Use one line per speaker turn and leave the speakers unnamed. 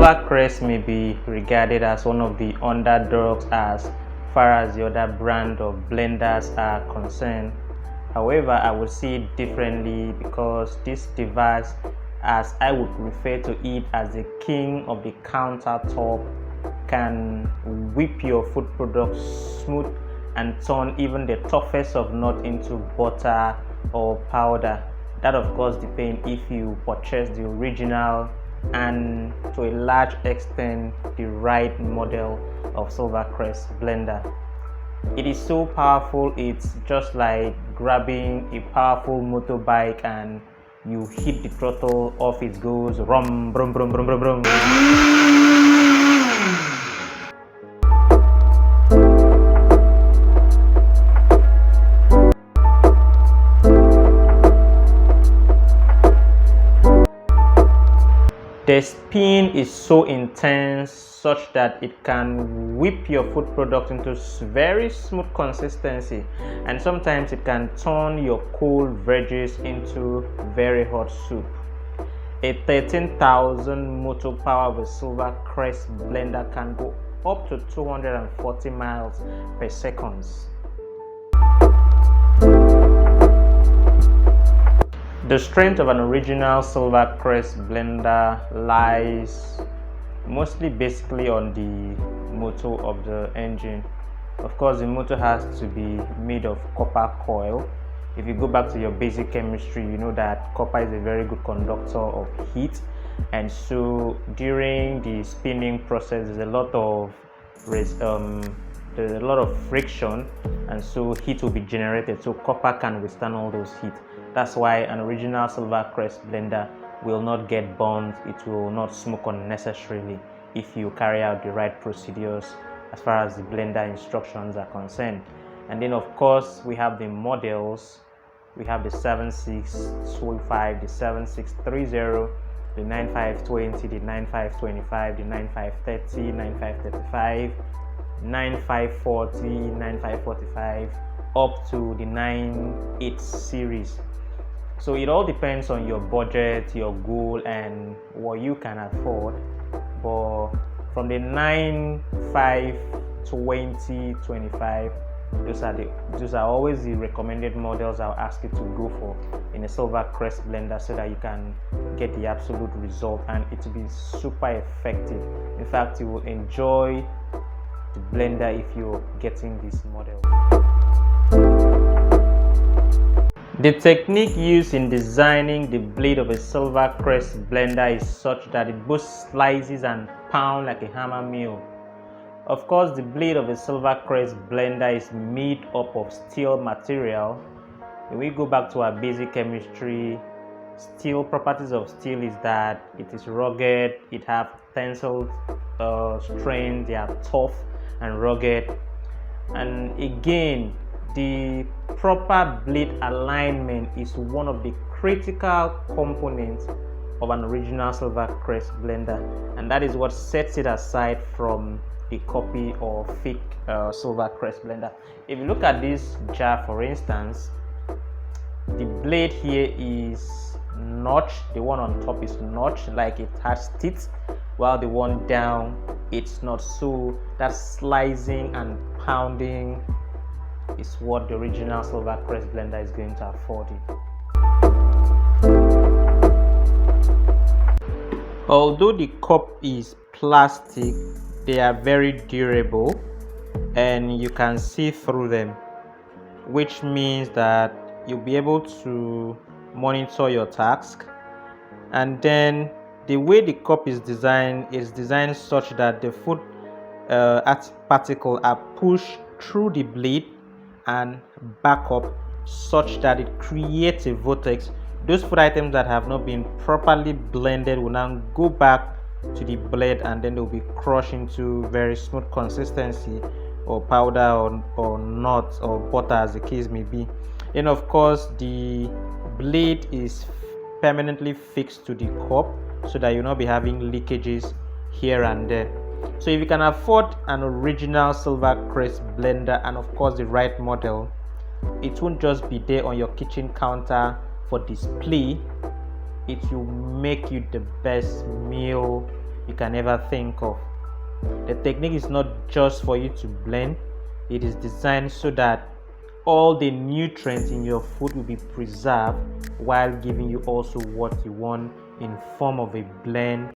SILVERCREST may be regarded as one of the underdogs as far as the other brand of blenders are concerned. However, I would see it differently because this device, as I would refer to it as the king of the countertop, can whip your food products smooth and turn even the toughest of nuts into butter or powder. That of course depends if you purchase the original and to a large extent the right model of SILVERCREST blender. It is so powerful, it's just like grabbing a powerful motorbike and you hit the throttle, off it goes, rum brum brum brum brum brum. The spin is so intense such that it can whip your food product into very smooth consistency, and sometimes it can turn your cold veggies into very hot soup. A 13,000 motor power with SILVERCREST blender can go up to 240 miles per second. The strength of an original SILVERCREST blender lies mostly basically on the motor of the engine. Of course, the motor has to be made of copper coil. If you go back to your basic chemistry, you know that copper is a very good conductor of heat, and so during the spinning process there's a lot of friction, and so heat will be generated, so copper can withstand all those heat. That's why an original SILVERCREST blender will not get burned, it will not smoke unnecessarily if you carry out the right procedures as far as the blender instructions are concerned. And then of course we have the models. We have the 7625, the 7630, the 9520, the 9525, the 9530, 9535, 9540, 9545, up to the 98 series. So it all depends on your budget, your goal, and what you can afford. But from the 9520, 25, those are always the recommended models I'll ask you to go for in a SILVERCREST blender, so that you can get the absolute result and it will be super effective. In fact, you will enjoy the blender if you're getting this model. The technique used in designing the blade of a SILVERCREST blender is such that it both slices and pounds like a hammer mill. Of course, the blade of a SILVERCREST blender is made up of steel material. When we go back to our basic chemistry, steel properties of steel is that it is rugged, it has tensile strength, they are tough and rugged, and again the proper blade alignment is one of the critical components of an original SILVERCREST blender, and that is what sets it aside from the copy or fake SILVERCREST blender. If you look at this jar, for instance, the blade here is notched, the one on top is notched like it has teeth, while the one down it's not. So that slicing and pounding is what the original SILVERCREST blender is going to afford you. Although the cup is plastic, they are very durable and you can see through them, which means that you'll be able to monitor your task. And then the way the cup is designed such that the food particles are pushed through the blade and back up, such that it creates a vortex. Those food items that have not been properly blended will now go back to the blade, and then they'll be crushed into very smooth consistency, or powder or nuts or butter as the case may be. Then of course the blade is permanently fixed to the cup, so that you'll not be having leakages here and there. So if you can afford an original SILVERCREST blender, and of course the right model, it won't just be there on your kitchen counter for display, it will make you the best meal you can ever think of. The technique is not just for you to blend, it is designed so that all the nutrients in your food will be preserved while giving you also what you want in form of a blend